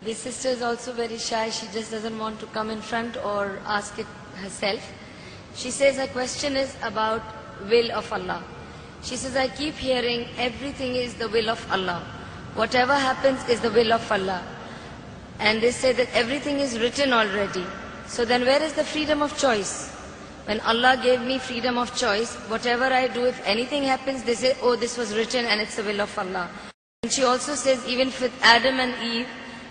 This sister is also very shy. She just doesn't want to come in front or ask it herself. She says her question is about will of Allah. She says, I keep hearing everything is the will of Allah. Whatever happens is the will of Allah. And they say that everything is written already. So then where is the freedom of choice? When Allah gave me freedom of choice, whatever I do, if anything happens, they say, oh, this was written and it's the will of Allah. And she also says, even with Adam and Eve,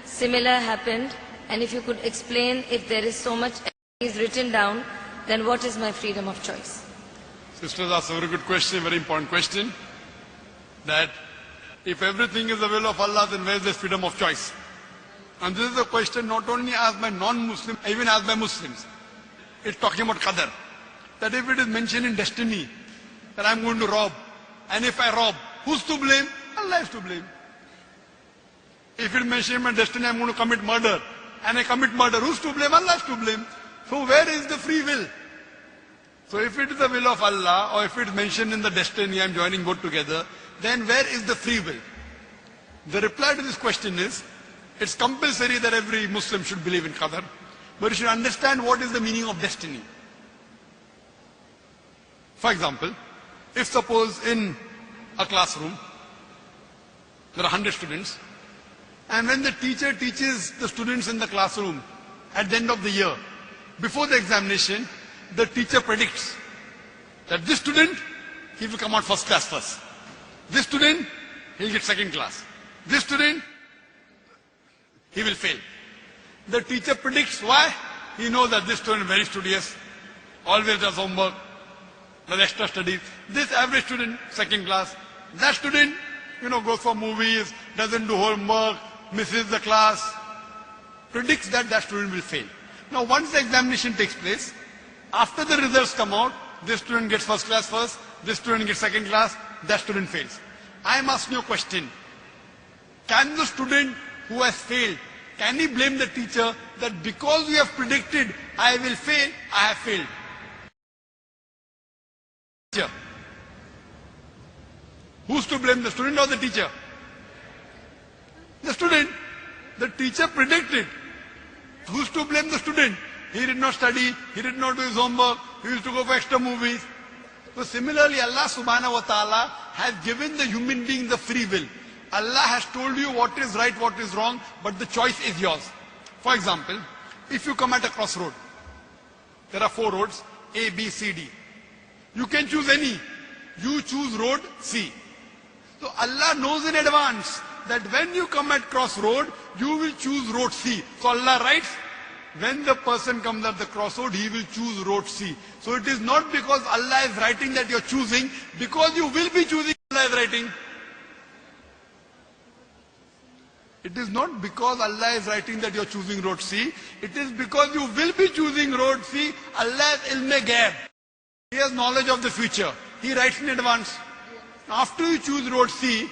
similar happened. And if you could explain, if there is so much is written down, then what is my freedom of choice? Sisters asked a very good question, very important question. That if everything is the will of Allah, then where is the freedom of choice? And this is a question not only asked by non-Muslims, even asked by Muslims. It's talking about qadar. That if it is mentioned in destiny, that I'm going to rob, and if I rob, who's to blame? Allah is to blame. If it mentioned in my destiny, I'm going to commit murder, and I commit murder, who's to blame? Allah is to blame. So where is the free will? So if it is the will of Allah, or if it's mentioned in the destiny, I'm joining both together, then where is the free will? The reply to this question is, it's compulsory that every Muslim should believe in qadar, but you should understand what is the meaning of destiny. For example, if suppose in a classroom, there are 100 students, and when the teacher teaches the students in the classroom at the end of the year, before the examination, the teacher predicts that this student, he will come out first class first. This student, he will get second class. This student, he will fail. The teacher predicts why? He knows that this student is very studious, always does homework, does extra studies. This average student, second class. That student, goes for movies, doesn't do homework, misses the class, predicts that that student will fail. Now once the examination takes place, after the results come out, this student gets first class first, this student gets second class, that student fails. I am asking you a question. Can the student who has failed, can he blame the teacher that because you have predicted I will fail, I have failed? Teacher. Who's to blame, the student or the teacher? The student. The teacher predicted. Who's to blame the student? He did not study, he did not do his homework, he used to go for extra movies. So similarly, Allah subhanahu wa ta'ala has given the human being the free will. Allah has told you what is right, what is wrong, but the choice is yours. For example, if you come at a crossroad, there are 4 roads, A, B, C, D. You can choose any. You choose road C. So Allah knows in advance that when you come at crossroad, you will choose road C. So Allah writes, when the person comes at the crossroad, he will choose road C. So it is not because Allah is writing that you are choosing, because you will be choosing, Allah is writing. It is not because Allah is writing that you are choosing road C. It is because you will be choosing road C. Allah is ilm-e-ghaib. He has knowledge of the future. He writes in advance. After you choose road C,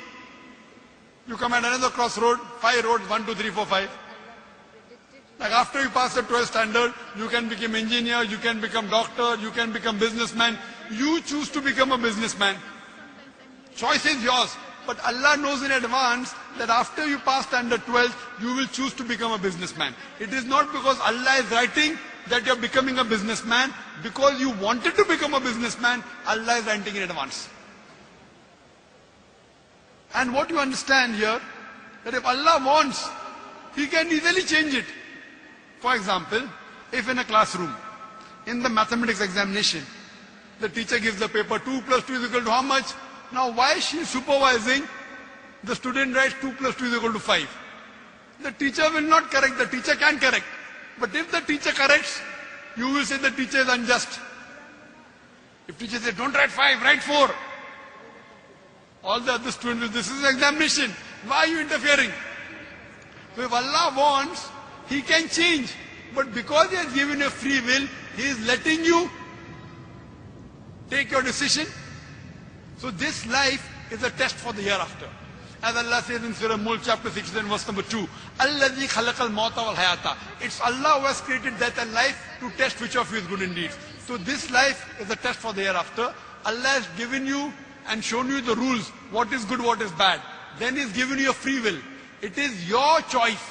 you come at another crossroad, 5 roads, 1, 2, 3, 4, 5. Like after you pass the 12th standard, you can become engineer, you can become doctor, you can become businessman. You choose to become a businessman. Choice is yours. But Allah knows in advance that after you pass standard 12, you will choose to become a businessman. It is not because Allah is writing that you are becoming a businessman. Because you wanted to become a businessman, Allah is writing in advance. And what you understand here, that if Allah wants, He can easily change it. For example, if in a classroom, in the mathematics examination, the teacher gives the paper 2 plus 2 is equal to how much? Now why she is supervising, the student writes 2 plus 2 is equal to 5. The teacher will not correct, the teacher can correct. But if the teacher corrects, you will say the teacher is unjust. If teacher says, don't write 5, write 4. All the other students, this is an examination. Why are you interfering? So if Allah wants, He can change. But because He has given you free will, He is letting you take your decision. So this life is a test for the hereafter. As Allah says in Surah Mulk chapter 6 and verse number 2, Alladhi khalaqal mauta wal hayata. It's Allah who has created death and life to test which of you is good indeed. So this life is a test for the hereafter. Allah has given you and shown you the rules, what is good, what is bad. Then He's given you a free will. It is your choice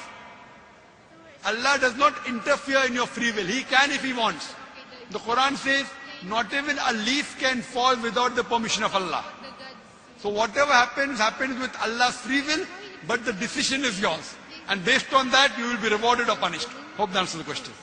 Allah does not interfere in your free will. He can if He wants. The Quran says, not even a leaf can fall without the permission of Allah. So whatever happens, happens with Allah's free will, but the decision is yours. And based on that, you will be rewarded or punished. Hope that answers the question.